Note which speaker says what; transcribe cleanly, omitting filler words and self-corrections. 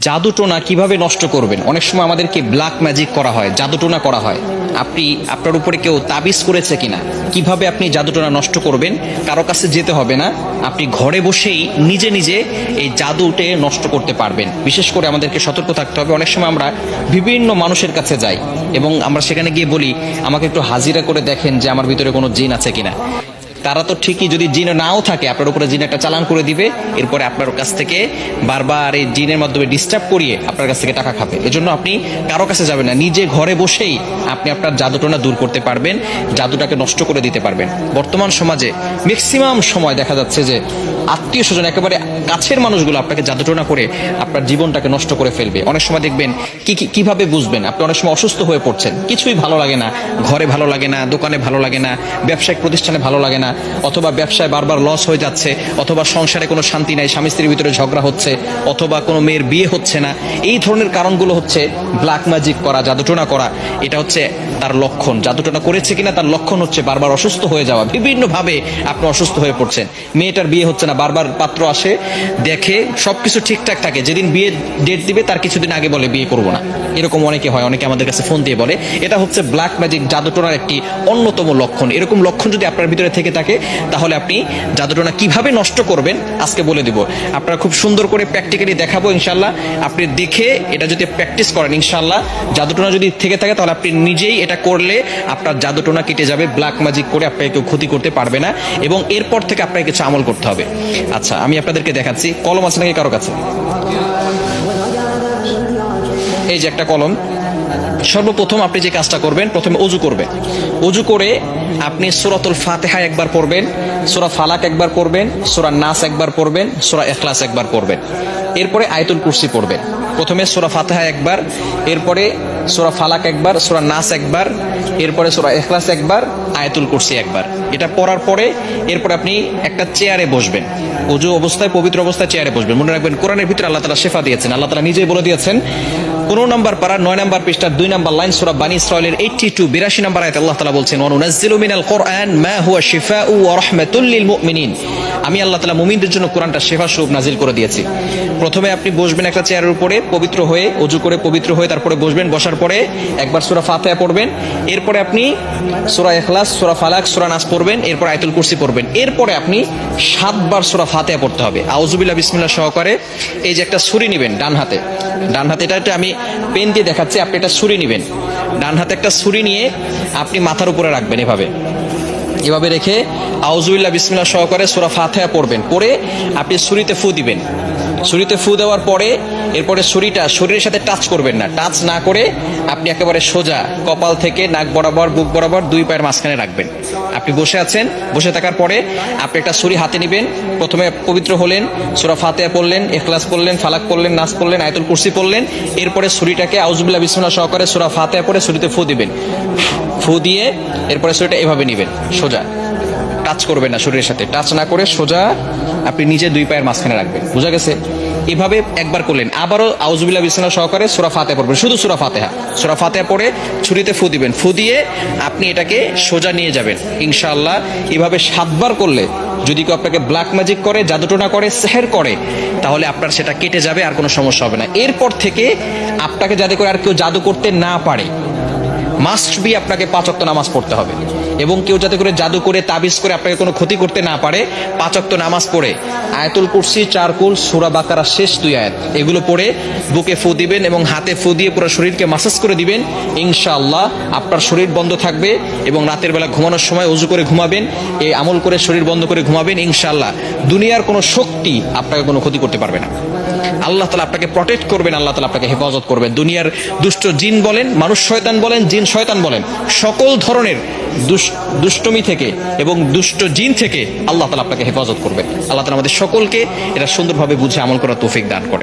Speaker 1: জাদুটোনা কিভাবে নষ্ট করবেন? অনেক সময় আমাদেরকে ব্ল্যাক ম্যাজিক করা হয়, জাদুটোনা করা হয়। আপনি আপনার উপরে কেউ তাবিজ করেছে কিনা, কিভাবে আপনি জাদুটোনা নষ্ট করবেন? কারো কাছে যেতে হবে না, আপনি ঘরে বসেই নিজে নিজে এই জাদুটে নষ্ট করতে পারবেন। বিশেষ করে আমাদেরকে সতর্ক থাকতে হবে। অনেক সময় আমরা বিভিন্ন মানুষের কাছে যাই এবং আমরা সেখানে গিয়ে বলি, আমাকে একটু হাজিরা করে দেখেন যে আমার ভিতরে কোনো জিন আছে কিনা। তারা তো ঠিকই, যদি জিন নাও থাকে আপনার উপরে জিন একটা চালান করে দিবে, এরপরে আপনার কাছ থেকে বারবার এই জিনের মাধ্যমে ডিস্টার্ব করিয়ে আপনার কাছ থেকে টাকা খাবে। এজন্য আপনি কারো কাছে যাবেন না, নিজে ঘরে বসেই আপনি আপনার জাদুটোনা দূর করতে পারবেন, জাদুটাকে নষ্ট করে দিতে পারবেন। বর্তমান সমাজে ম্যাক্সিমাম সময় দেখা যাচ্ছে যে আত্মীয় স্বজন, একেবারে কাছের মানুষগুলো আপনাকে জাদুটোনা করে আপনার জীবনটাকে নষ্ট করে ফেলবে। অনেক সময় দেখবেন কিভাবে বুঝবেন? আপনি অনেক সময় অসুস্থ হয়ে পড়ছেন, কিছুই ভালো লাগে না, ঘরে ভালো লাগে না, দোকানে ভালো লাগে না, ব্যবসায়িক প্রতিষ্ঠানে ভালো লাগে না, অথবা ব্যবসায় বারবার লস হয়ে যাচ্ছে, অথবা সংসারে কোনো শান্তি নাই, স্বামী স্ত্রীর ভিতরে ঝগড়া হচ্ছে, অথবা কোনো মেয়ের বিয়ে হচ্ছে না। এই ধরনের কারণগুলো হচ্ছে ব্ল্যাক ম্যাজিক করা, জাদুটোনা করা। এটা হচ্ছে তার লক্ষণ। জাদুটোনা করেছে কিনা তার লক্ষণ হচ্ছে বারবার অসুস্থ হয়ে যাওয়া, বিভিন্নভাবে আপনি অসুস্থ হয়ে পড়ছেন। মেয়েটার বিয়ে হচ্ছে না, বারবার পাত্র আসে, দেখে সবকিছু ঠিকঠাক থাকে, যেদিন বিয়ে ডেট দিবে তার কিছুদিন আগে বলে বিয়ে করবো না। এরকম অনেকে হয়, অনেকে আমাদের কাছে ফোন দিয়ে বলে। এটা হচ্ছে ব্ল্যাক ম্যাজিক, জাদুটোনার একটি অন্যতম লক্ষণ। এরকম লক্ষণ যদি আপনার ভিতরে থেকে থাকে, তাহলে আপনি জাদুটোনা কিভাবে নষ্ট করবেন আজকে বলে দিব। আপনারা খুব সুন্দর করে প্র্যাকটিক্যালি দেখাবো ইনশাল্লাহ। আপনি দেখে এটা যদি প্র্যাকটিস করেন, ইনশাল্লাহ জাদুটোনা যদি থেকে থাকে তাহলে আপনি নিজেই এটা করলে আপনার জাদুটোনা কেটে যাবে। ব্ল্যাক ম্যাজিক করে আপনাকে কেউ ক্ষতি করতে পারবে না, এবং এরপর থেকে আপনাকে কিছু আমল করতে হবে। আচ্ছা, আমি আপনাদেরকে দেখাচ্ছি। কলম আছে নাকি কারো কাছে? এই যে একটা কলম। সর্বপ্রথম আপনি যে কাজটা করবেন, প্রথমে অজু করবেন। অজু করে আপনি সূরাতুল ফাতিহা একবার পড়বেন, সূরা ফালাক একবার পড়বেন, সূরা নাস একবার পড়বেন, সূরা ইখলাস একবার পড়বেন। এরপরে আয়াতুল কুরসি পড়বেন। প্রথমে সূরা ফাতিহা একবার, এরপরে সূরা ফালাক একবার, সূরা নাস একবার, এরপরে সূরা ইখলাস একবার, আয়াতুল কুরসি একবার। এটা পড়ার পরে এরপর আপনি একটা চেয়ারে বসবেন। অজু অবস্থায়, পবিত্র অবস্থায় চেয়ারে বসবেন। মনে রাখবেন, কোরআনের ভিতরে আল্লাহ তাআলা শিফা দিয়েছেন। আল্লাহ তাআলা নিজেই বলে দিয়েছেন, 15 নম্বর পারা 9 নম্বর পৃষ্ঠার 2 নম্বর লাইন, সূরা বানী ইসরাঈলের 82 নম্বর আয়াতে আল্লাহ তাআলা বলছেন, ওয়া নুনাজ্জিলু মিনাল কুরআন মা হুয়া শিফাউ ওয়া রাহমাতুল লিল মুমিনিন। আমি আল্লাহ তাআলা মুমিনদের জন্য কোরআনটা শিফা স্বরূপ নাজিল করে দিয়েছি। প্রথমে আপনি বসবেন একটা চেয়ারের উপরে, পবিত্র হয়ে, অজু করে পবিত্র হয়ে তারপরে বসবেন। বসার পরে একবার সূরা ফাতিহা পড়বেন, এরপরে আপনি সূরা ইখলাস, সূরা ফালাক, সূরা নাস পড়বেন, এরপর আয়াতুল কুরসি পড়বেন। এরপরে আপনি 7 বার সূরা ফাতিহা পড়তে হবে। আউযু বিল্লাহি বিসমিল্লাহ সহকারে। এই যে একটা ছুরি নেবেন ডান হাতে, এটা আমি পেন দিয়ে দেখাচ্ছি, আপনি একটা ছুরি নেবেন। ডান হাতে একটা ছুরি নিয়ে আপনি মাথার উপরে রাখবেন, এভাবে রেখে আউযু বিল্লাহি বিসমিল্লাহ সহকারে সূরা ফাতিহা পড়বেন। পরে আপনি ছুরিতে ফু দিবেন। ছুরিতে ফু দেওয়ার পরে এরপরে ছুরিটা শরীরের সাথে টাচ করবেন না। টাচ না করে আপনি একেবারে সোজা কপাল থেকে নাক বরাবর, বুক বরাবর 2 পায়ের মাঝখানে রাখবেন। আপনি বসে আছেন, বসে থাকার পরে আপনি একটা ছুরি হাতে নেবেন। প্রথমে পবিত্র হলেন, সূরা ফাতিহা পড়লেন, ইখলাস পড়লেন, ফালাক পড়লেন, নাস পড়লেন, আয়াতুল কুরসি পড়লেন। এরপরে ছুরিটাকে আউযু বিল্লাহি বিসমিল্লাহ সহকারে সূরা ফাতিহা পড়ে ছুরিতে ফু দিবেন। ফু দিয়ে এরপরে ছুরিটা এভাবে নেবেন, সোজা, টাচ করবেন না, শরীরের সাথে টাচ না করে সোজা আপনি নিজে 2 পায়ের মাঝখানে রাখবেন। বুঝা গেছে? এভাবে একবার করলেন। আবারও আউযু বিল্লাহি বিসমিল্লাহ সহকারে সূরা ফাতিহা পড়বেন, শুধু সূরা ফাতিহা পড়ে ছুরিতে ফু দিবেন। ফু দিয়ে আপনি এটাকে সোজা নিয়ে যাবেন ইনশাআল্লাহ। এভাবে 7 বার করলে যদি কেউ আপনাকে ব্ল্যাক ম্যাজিক করে, জাদুটোনা করে, সেহের করে, তাহলে আপনার সেটা কেটে যাবে, আর কোনো সমস্যা হবে না। এরপর থেকে আপনাকে যাতে করে আর কেউ জাদু করতে না পারে, মাস্ট বি আপনাকে 5 ওয়াক্ত নামাজ পড়তে হবে। এবং কেউ যাতে করে জাদু করে, তাবিজ করে আপনাকে কোনো ক্ষতি করতে না পারে, 5 ওয়াক্ত নামাজ পড়ে আয়াতুল কুরসি, 4 কুল, সূরা বাকারা শেষ 2 আয়াত, এগুলো পড়ে বুকে ফু দিবেন এবং হাতে ফু দিয়ে পুরো শরীরকে মাসাজ করে দিবেন। ইনশাআল্লাহ আপনার শরীর বন্ধ থাকবে, এবং রাতের বেলা ঘুমানোর সময় ওযু করে ঘুমাবেন, এই আমল করে শরীর বন্ধ করে ঘুমাবেন। ইনশাআল্লাহ দুনিয়ার কোনো শক্তি আপনাকে কোনো ক্ষতি করতে পারবে না। আল্লাহ তাআলা আপনাকে প্রটেক্ট করবেন, আল্লাহ তাআলা আপনাকে হেফাজত করবেন। দুনিয়ার দুষ্ট জিন বলেন, মানুষ শয়তান বলেন, জিন শয়তান বলেন, সকল ধরনের দুষ্টমি থেকে এবং দুষ্ট জিন থেকে আল্লাহ তাআলা আপনাকে হেফাজত করবেন। আল্লাহ তাআলা আমাদের সকলকে এটা সুন্দরভাবে বুঝে আমল করার তৌফিক দান করেন।